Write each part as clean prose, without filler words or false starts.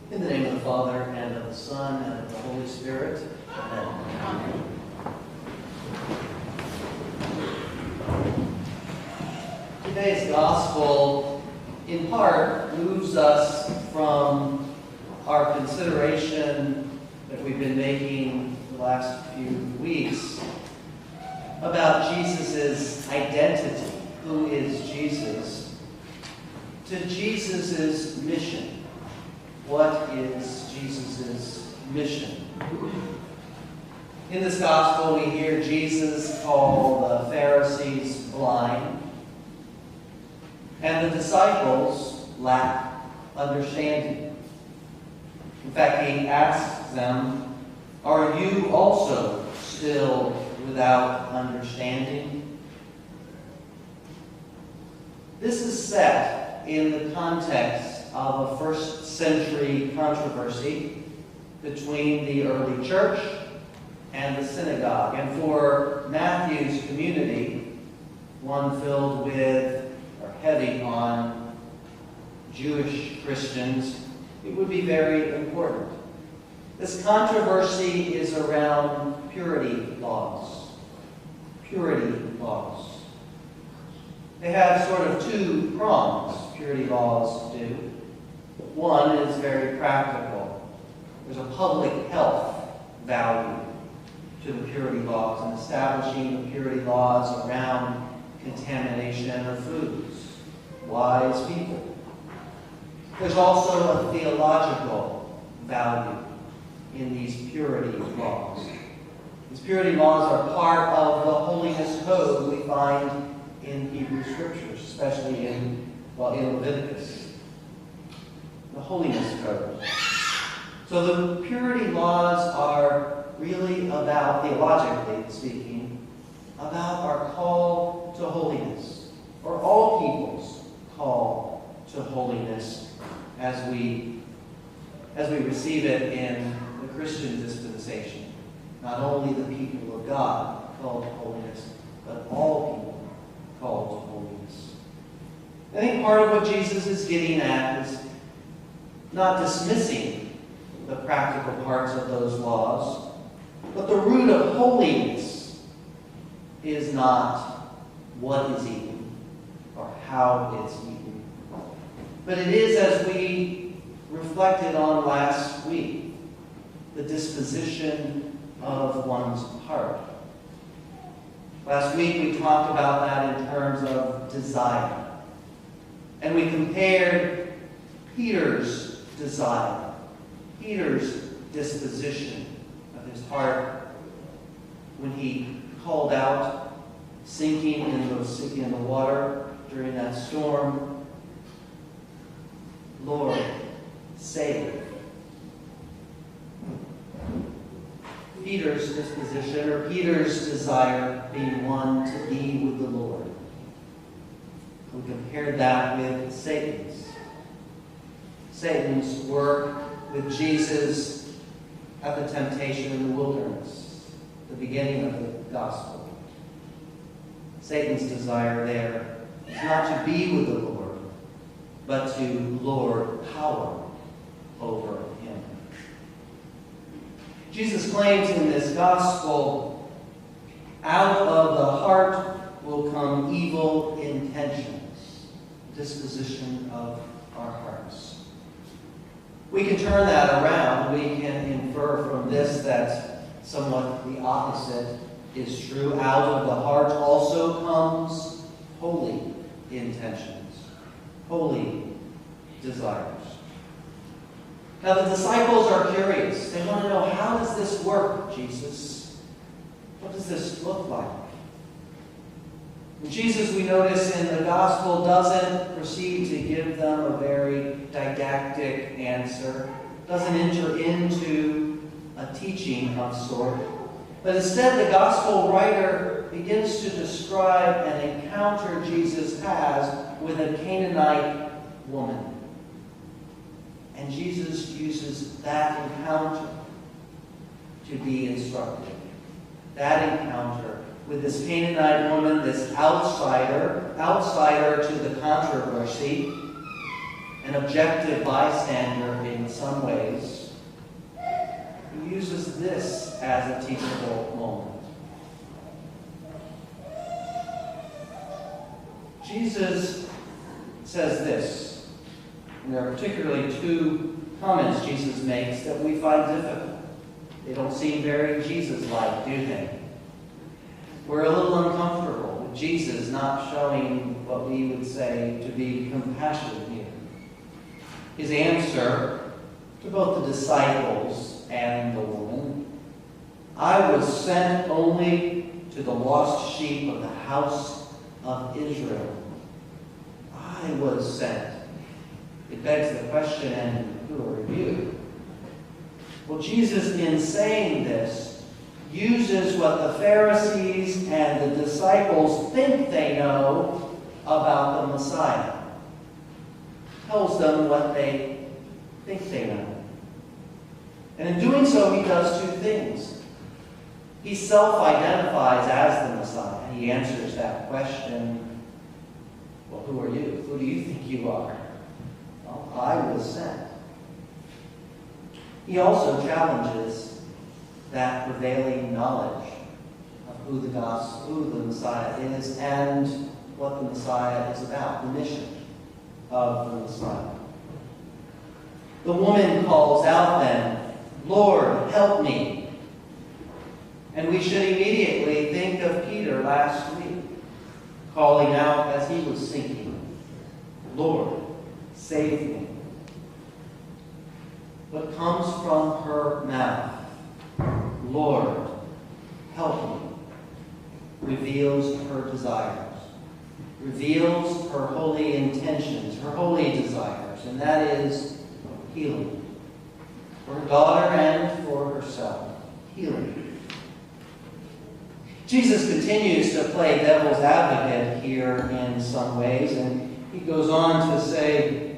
In the name of the Father, and of the Son, and of the Holy Spirit. Amen. Amen. Today's Gospel, in part, moves us from our consideration that we've been making the last few weeks about Jesus' identity, who is Jesus, to Jesus' mission. What is Jesus' mission? In this Gospel, we hear Jesus call the Pharisees blind, and the disciples lack understanding. In fact, he asks them, "Are you also still without understanding?" This is set in the context of a first-century controversy between the early church and the synagogue. And for Matthew's community, one filled with, or heavy on, Jewish Christians, it would be very important. This controversy is around purity laws. Purity laws. They have sort of two prongs, purity laws do. One is very practical. There's a public health value to the purity laws and establishing the purity laws around contamination of foods. Wise people. There's also a theological value in these purity laws. These purity laws are part of the holiness code we find in Hebrew Scriptures, especially in Leviticus. The holiness code. So the purity laws are really about, theologically speaking, about our call to holiness, or all people's call to holiness as we receive it in the Christian dispensation. Not only the people of God called to holiness, but all people called to holiness. I think part of what Jesus is getting at is not dismissing the practical parts of those laws, but the root of holiness is not what is eaten or how it's eaten, but it is, as we reflected on last week, the disposition of one's heart. Last week we talked about that in terms of desire, and we compared Peter's desire, Peter's disposition of his heart when he called out, sinking in the water during that storm, "Lord, save." Peter's disposition, or Peter's desire, being one to be with the Lord. We compared that with Satan's. Satan's work with Jesus at the temptation in the wilderness, the beginning of the gospel. Satan's desire there is not to be with the Lord, but to lord power over him. Jesus claims in this gospel, out of the heart will come evil intentions, disposition of our hearts. We can turn that around. We can infer from this that somewhat the opposite is true. Out of the heart also comes holy intentions, holy desires. Now the disciples are curious. They want to know, how does this work, Jesus? What does this look like? And Jesus, we notice in the gospel, doesn't proceed to give them a very didactic answer, doesn't enter into a teaching of sort, but instead the gospel writer begins to describe an encounter Jesus has with a Canaanite woman. And Jesus uses that encounter to be instructive. That encounter with this Canaanite woman, this outsider to the controversy, an objective bystander in some ways, he uses this as a teachable moment. Jesus says this, and there are particularly two comments Jesus makes that we find difficult. They don't seem very Jesus-like, do they? We're a little uncomfortable with Jesus not showing what we would say to be compassion here. His answer to both the disciples and the woman, I was sent only to the lost sheep of the house of Israel. I was sent. It begs the question, and who are you? Well, Jesus, in saying this, uses what the Pharisees and the disciples think they know about the Messiah. Tells them what they think they know. And in doing so, he does two things. He self-identifies as the Messiah. He answers that question, well, who are you? Who do you think you are? Well, I was sent. He also challenges that prevailing knowledge of who the Messiah is and what the Messiah is about, the mission of the Messiah. The woman calls out then, Lord, help me. And we should immediately think of Peter last week, calling out as he was sinking, Lord, save me. What comes from her mouth, Lord, help me, reveals her desires, reveals her holy intentions, her holy desires, and that is healing. For her daughter and for herself, healing. Jesus continues to play devil's advocate here in some ways, and he goes on to say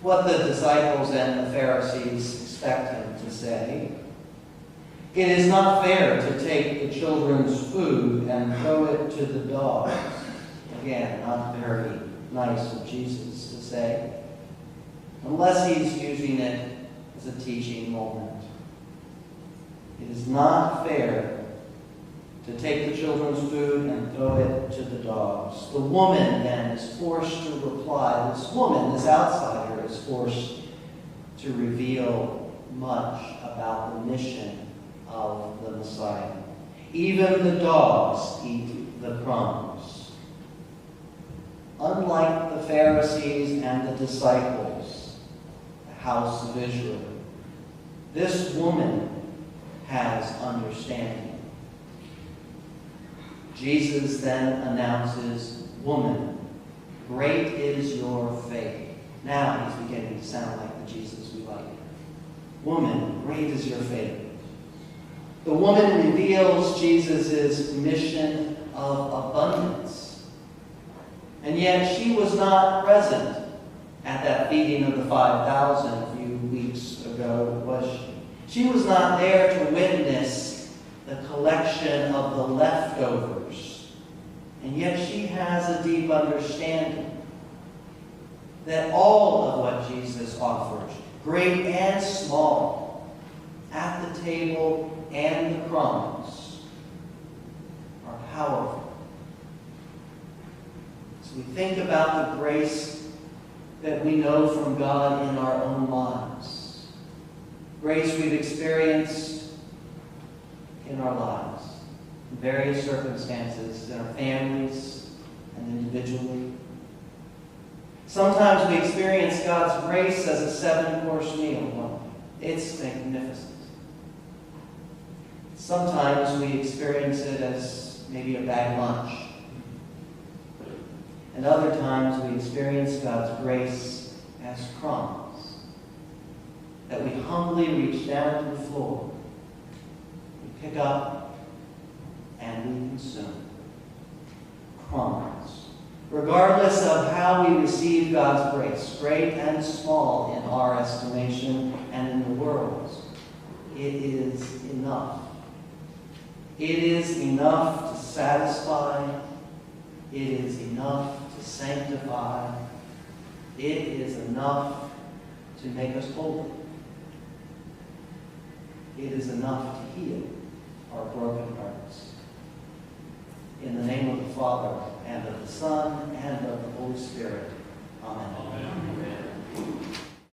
what the disciples and the Pharisees expect him to say. It is not fair to take the children's food and throw it to the dogs. Again, not very nice of Jesus to say, unless he's using it as a teaching moment. It is not fair to take the children's food and throw it to the dogs. The woman then is forced to reply. This woman, this outsider, is forced to reveal much about the mission of the Messiah. Even the dogs eat the crumbs. Unlike the Pharisees and the disciples, the house of Israel, this woman has understanding. Jesus then announces, woman, great is your faith. Now he's beginning to sound like the Jesus we like. Woman, great is your faith. The woman reveals Jesus' mission of abundance. And yet she was not present at that feeding of the 5,000 a few weeks ago, was she? She was not there to witness the collection of the leftovers. And yet she has a deep understanding that all of what Jesus offers, great and small, at the table and the crumbs, are powerful. So we think about the grace that we know from God in our own lives. Grace we've experienced in our lives, in various circumstances, in our families and individually. Sometimes we experience God's grace as a 7-course meal. Well, it's magnificent. Sometimes we experience it as maybe a bag lunch. And other times we experience God's grace as crumbs that we humbly reach down to the floor, we pick up, and we consume. Crumbs. Regardless of how we receive God's grace, great and small in our estimation and in the world's, it is enough. It is enough to satisfy. It is enough to sanctify. It is enough to make us holy. It is enough to heal our broken hearts. In the name of the Father, and of the Son, and of the Holy Spirit. Amen. Amen.